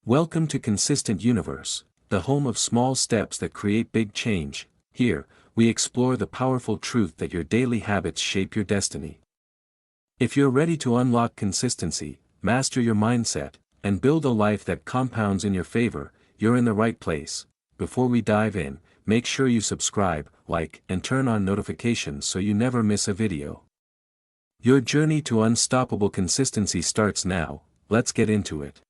Welcome to Consistent Universe, the home of small steps that create big change. Here, we explore the powerful truth that your daily habits shape your destiny. If you're ready to unlock consistency, master your mindset, and build a life that compounds in your favor, you're in the right place. Before we dive in, make sure you subscribe, like, and turn on notifications so you never miss a video. Your journey to unstoppable consistency starts now. Let's get into it.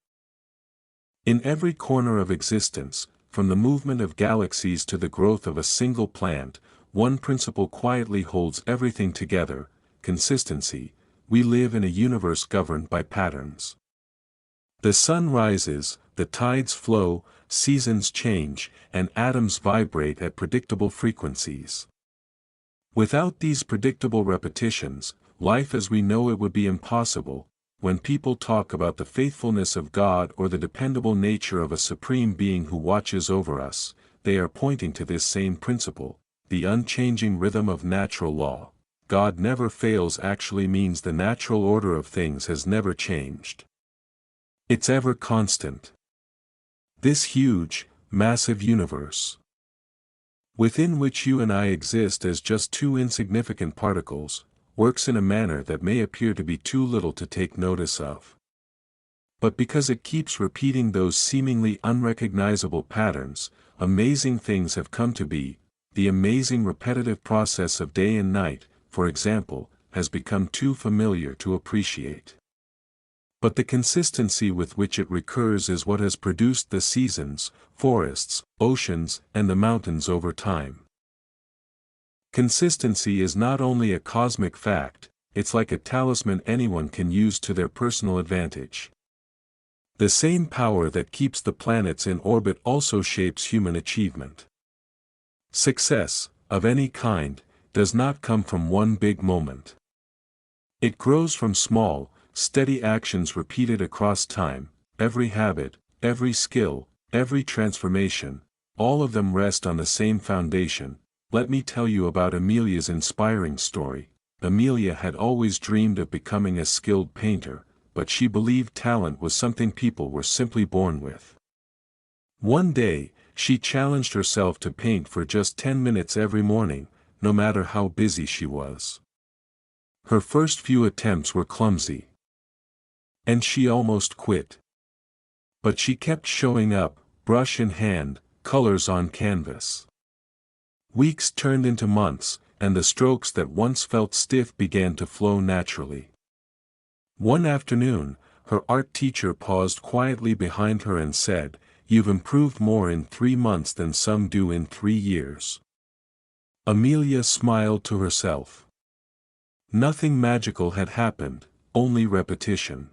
In every corner of existence, from the movement of galaxies to the growth of a single plant, one principle quietly holds everything together: consistency. We live in a universe governed by patterns. The sun rises, the tides flow, seasons change, and atoms vibrate at predictable frequencies. Without these predictable repetitions, life as we know it would be impossible. When people talk about the faithfulness of God or the dependable nature of a supreme being who watches over us, they are pointing to this same principle: the unchanging rhythm of natural law. God never fails actually means the natural order of things has never changed. It's ever constant. This huge, massive universe, within which you and I exist as just two insignificant particles, works in a manner that may appear to be too little to take notice of. But because it keeps repeating those seemingly unrecognizable patterns, amazing things have come to be. The amazing repetitive process of day and night, for example, has become too familiar to appreciate. But the consistency with which it recurs is what has produced the seasons, forests, oceans, and the mountains over time. Consistency is not only a cosmic fact, it's like a talisman anyone can use to their personal advantage. The same power that keeps the planets in orbit also shapes human achievement. Success, of any kind, does not come from one big moment. It grows from small, steady actions repeated across time. Every habit, every skill, every transformation, all of them rest on the same foundation. Let me tell you about Amelia's inspiring story. Amelia had always dreamed of becoming a skilled painter, but she believed talent was something people were simply born with. One day, she challenged herself to paint for just 10 minutes every morning, no matter how busy she was. Her first few attempts were clumsy, and she almost quit. But she kept showing up, brush in hand, colors on canvas. Weeks turned into months, and the strokes that once felt stiff began to flow naturally. One afternoon, her art teacher paused quietly behind her and said, "You've improved more in 3 months than some do in 3 years." Amelia smiled to herself. Nothing magical had happened, only repetition.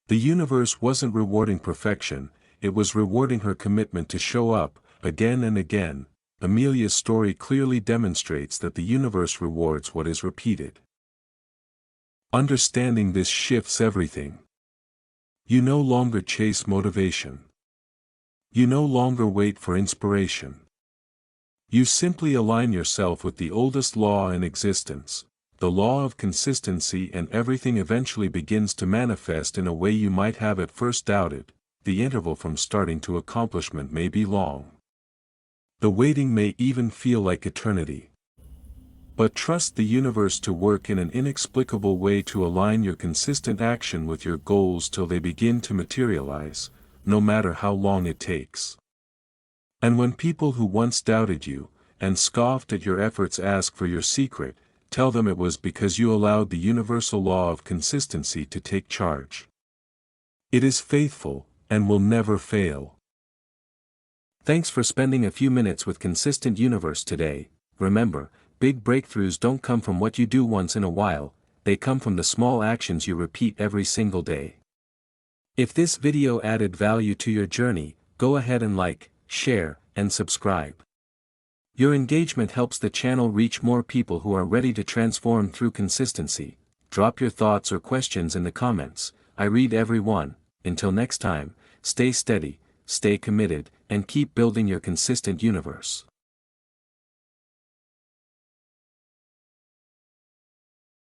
The universe wasn't rewarding perfection, it was rewarding her commitment to show up, again and again. Amelia's story clearly demonstrates that the universe rewards what is repeated. Understanding this shifts everything. You no longer chase motivation. You no longer wait for inspiration. You simply align yourself with the oldest law in existence, the law of consistency, and everything eventually begins to manifest in a way you might have at first doubted. The interval from starting to accomplishment may be long. The waiting may even feel like eternity. But trust the universe to work in an inexplicable way to align your consistent action with your goals till they begin to materialize, no matter how long it takes. And when people who once doubted you, and scoffed at your efforts ask for your secret, tell them it was because you allowed the universal law of consistency to take charge. It is faithful, and will never fail. Thanks for spending a few minutes with Consistent Universe today. Remember, big breakthroughs don't come from what you do once in a while, they come from the small actions you repeat every single day. If this video added value to your journey, go ahead and like, share, and subscribe. Your engagement helps the channel reach more people who are ready to transform through consistency. Drop your thoughts or questions in the comments. I read every one. Until next time, stay steady, stay committed, and keep building your consistent universe.